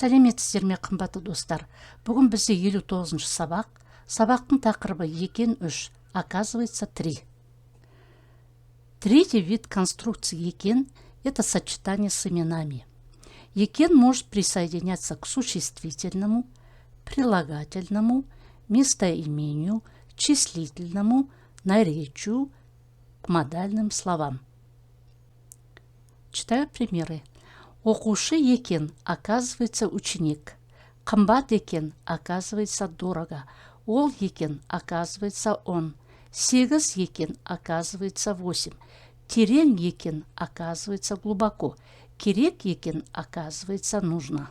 Сәлеметсіздер ме, қымбатты достар. Бүгін бізде 59-шы сабақ. Сабақтың тақырыбы екен 3, оказывается 3. Третий вид конструкции екен – это сочетание с именами. Екен может присоединяться к существительному, прилагательному, местоимению, числительному, наречию, к модальным словам. Читаю примеры. Оқушы екен, оказывается ученик. Қымбат екен, оказывается дорого. Ол екен, оказывается он. 8 екен, оказывается 8. Терең екен, оказывается глубоко. Керек екен, оказывается нужно.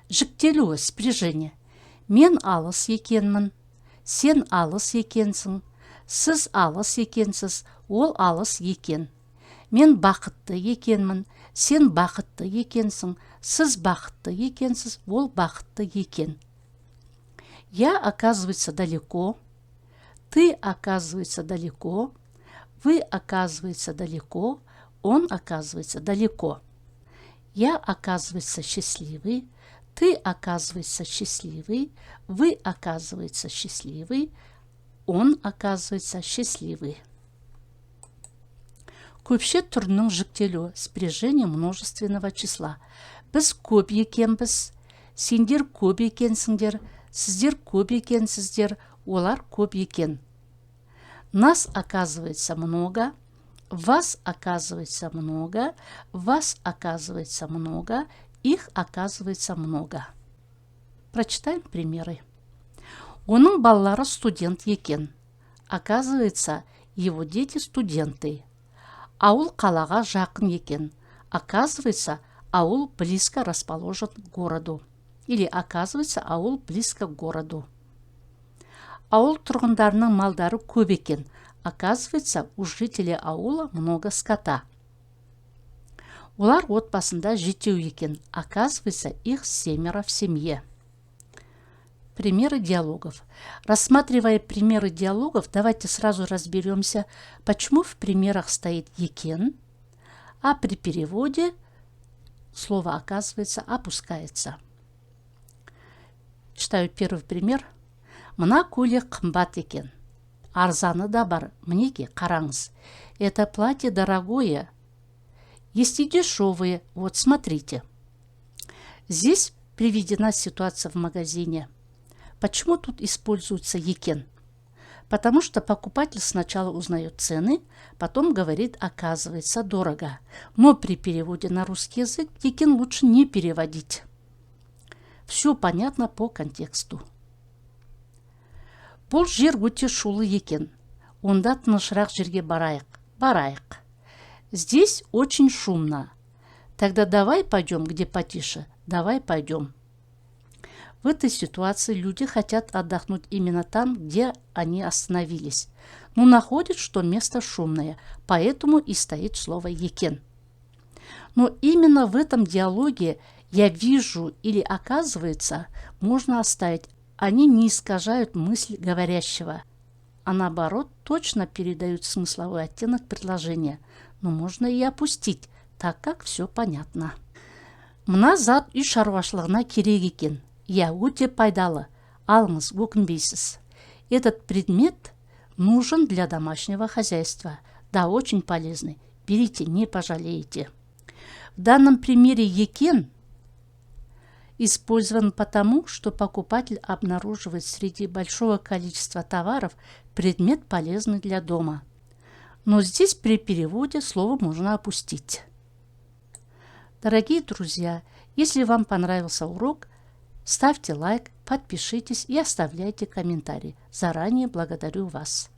Жіктелуі, спряжение. Мен алыс екенмін. Сен алыс екенсің. Сіз алыс екенсіз. Ол алыс екен. Мен бақытты екенмін. Сен бақытты екенсің. Сіз бақытты екенсіз. Ол бақытты екен. Я, оказывается, далеко. Ты, оказывается, далеко. Вы, оказывается, далеко. Он, оказывается, далеко. Я, оказывается, счастливый. Ты, оказывается, счастливый. Вы, оказывается, счастливый. Он, оказывается, счастливый. Көпше түрінің жіктелуі, спряжение множественного числа. Біз көп екенбіз, сендер көп екенсіңдер, сіздер көп екенсіздер, олар көп екен. Нас оказывается много, вас оказывается много, вас оказывается много, их оказывается много. Прочитаем примеры. Оның балалары студент екен. Оказывается, его дети студенты. Ауыл қалаға жақын екен. Оказывается, аул близко расположен к городу. Или оказывается, аул близко к городу. Ауыл тұрғындарының малдары көп екен. Оказывается, у жителей аула много скота. Олар отбасында жетеу екен. Оказывается, их 7 в семье. Примеры диалогов. Рассматривая примеры диалогов, давайте сразу разберемся, почему в примерах стоит екен, а при переводе слово, оказывается, опускается. Читаю первый пример. Мына көйлек қымбат екен. Арзаны да бар, мінеки, қараңыз. Это платье дорогое. Есть и дешевые, вот смотрите. Здесь приведена ситуация в магазине. Почему тут используется екен? Потому что покупатель сначала узнает цены, потом говорит, оказывается, дорого. Но при переводе на русский язык екен лучше не переводить. Все понятно по контексту. Бұл жер өте шулы екен. Онда тынышырақ жерге барайық. Здесь очень шумно. Тогда давай пойдем, где потише. Давай пойдем. В этой ситуации люди хотят отдохнуть именно там, где они остановились, но находят, что место шумное, поэтому и стоит слово екен. Но именно в этом диалоге я вижу или оказывается можно оставить. Они не искажают мысль говорящего, а наоборот точно передают смысловой оттенок предложения, но можно и опустить, так как все понятно. Мына зат үй шаруашылығына керек екен. Я өте пайдалы. Алыңыз, өкінбейсіз. Этот предмет нужен для домашнего хозяйства. Да, очень полезный. Берите, не пожалеете. В данном примере екен использован потому, что покупатель обнаруживает среди большого количества товаров предмет, полезный для дома. Но здесь при переводе слово можно опустить. Дорогие друзья, если вам понравился урок, ставьте лайк, подпишитесь и оставляйте комментарии. Заранее благодарю вас.